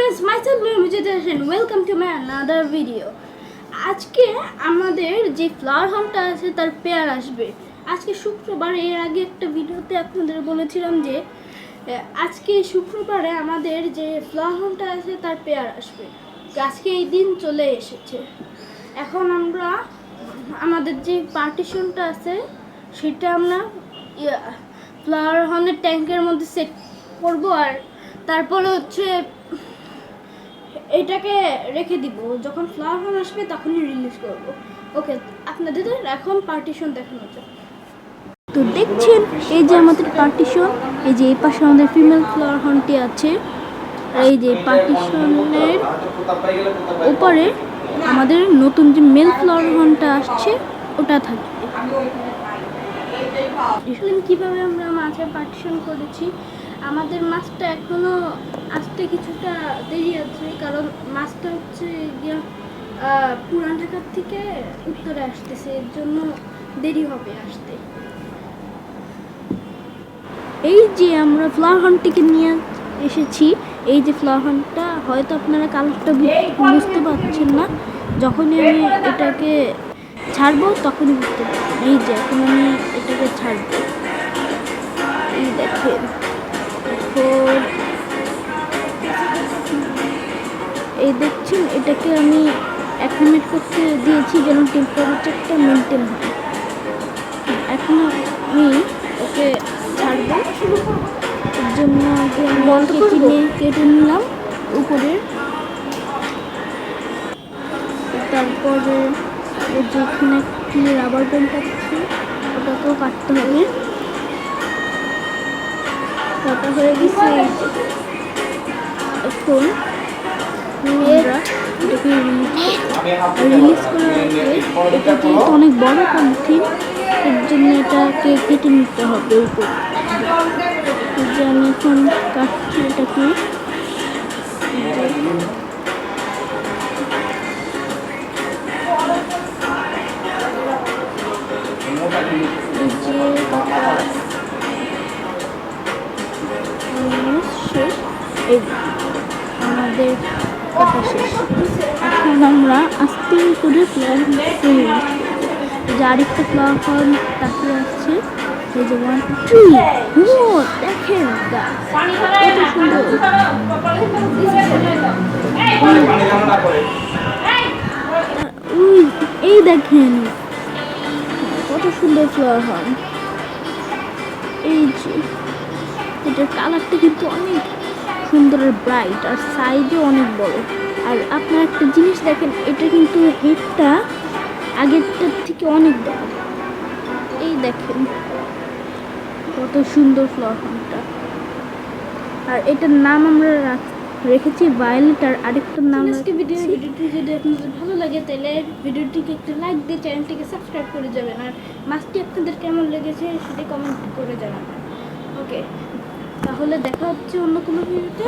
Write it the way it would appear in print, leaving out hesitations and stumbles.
friends, myself Mujahid and welcome to my another video. আজকে আমাদের যে ফ্লাওয়ার হোমটা আছে তার পেয়ার আসবে আজকে শুক্রবার। এর আগে একটা ভিডিওতে আপনাদের বলেছিলাম যে আজকে শুক্রবারে আমাদের যে ফ্লাওয়ার হোমটা আছে তার পেয়ার আসবে। আজকে এই দিন চলে এসেছে। এখন আমরা আমাদের যে পার্টিশনটা আছে সেটা আমরা ফ্লাওয়ার হোমের ট্যাঙ্কের মধ্যে সেট করব, আর তারপরে হচ্ছে এটাকে রেখে দিব। যখন ফ্লাওয়ার হোম আসবে তখনই রিলিজ করব। ওকে, আপনাদের এখন পার্টিশন দেখানো যায়। তো দেখছেন এই যে আমাদের পার্টিশন, এই যে এই পাশে আমাদের ফিমেল ফ্লাওয়ার হোমটি আছে, আর এই যে পার্টিশনের উপরে আমাদের নতুন যে মেল ফ্লাওয়ার হোমটা আসছে ওটা থাকবে। কিভাবে আমরা মাছের পার্টিশন করেছি, আমাদের মাছটা এখনো আসতে কিছুটা দেরি আছে, কারণ মাছটা হচ্ছে পুরান ঢাকার থেকে উত্তরে আসতেছে, এর জন্য দেরি হবে আসতে। এই যে আমরা ফ্লাওয়ার হোমটিকে নিয়ে এসেছি, এই যে ফ্লাওয়ার হোমটা হয়তো আপনারা কালারটা বুঝতে পারছেন না, যখনই আমি এটাকে ছাড়বো তখনই বুঝতে পারবেন। এই যে এখন আমি এটাকে ছাড়বো, এই দেখেন এই দেখছেন এটাকে আমি অ্যাকুমেট করতে দিয়েছি যেন টেম্পারেচারটা মেনটেন হয়। এখন আমি ওকে ছাড়বো, এর জন্য আমি কেটে নিলাম উপরের, তারপরে যেখানে একটি রাবার ব্যান্ড পাচ্ছি ওটাকেও কাটতে হবে। কাটা হয়ে গেছে। এখন আমরা এটাকে রিলিজ করার আগে এটা যেহেতু অনেক বড় পলিথিন, এর জন্য এটাকে কেটে নিতে হবে উপর। যে আমি এখন কাটছি এটাকে, আমাদের কাটা শেষ। এখন আমরা আস্তে করে ফ্লাওয়ার তৈরি করছি। যে আরেকটা ফ্লাওয়ার হোম তাকে আসছে, এই যে 1 2 দেখেন কত সুন্দর। এই দেখেন কত সুন্দর ফ্লাওয়ার হোম। এই যে এটার কালারটা কিন্তু অনেক সুন্দর আর ব্রাইট, আর সাইজও অনেক বড়। আর আপনার একটা জিনিস দেখেন, এটা কিন্তু হেডটা আগেরটার থেকে অনেক বড়। এই দেখেন কত সুন্দর ফ্লাওয়ার হোমটা। আর এটার নাম আমরা রেখেছি ভায়োলেট, আর আরেকটার নাম ভিডিওটি যদি আপনাদের ভালো লাগে তাহলে ভিডিওটিকে একটা লাইক দিয়ে চ্যানেলটিকে সাবস্ক্রাইব করে যাবেন, আর মাছটি আপনাদের কেমন লেগেছে সেটি কমেন্ট করে জানাবেন। ওকে, তাহলে দেখা হচ্ছে অন্য কোনো ভিডিওতে।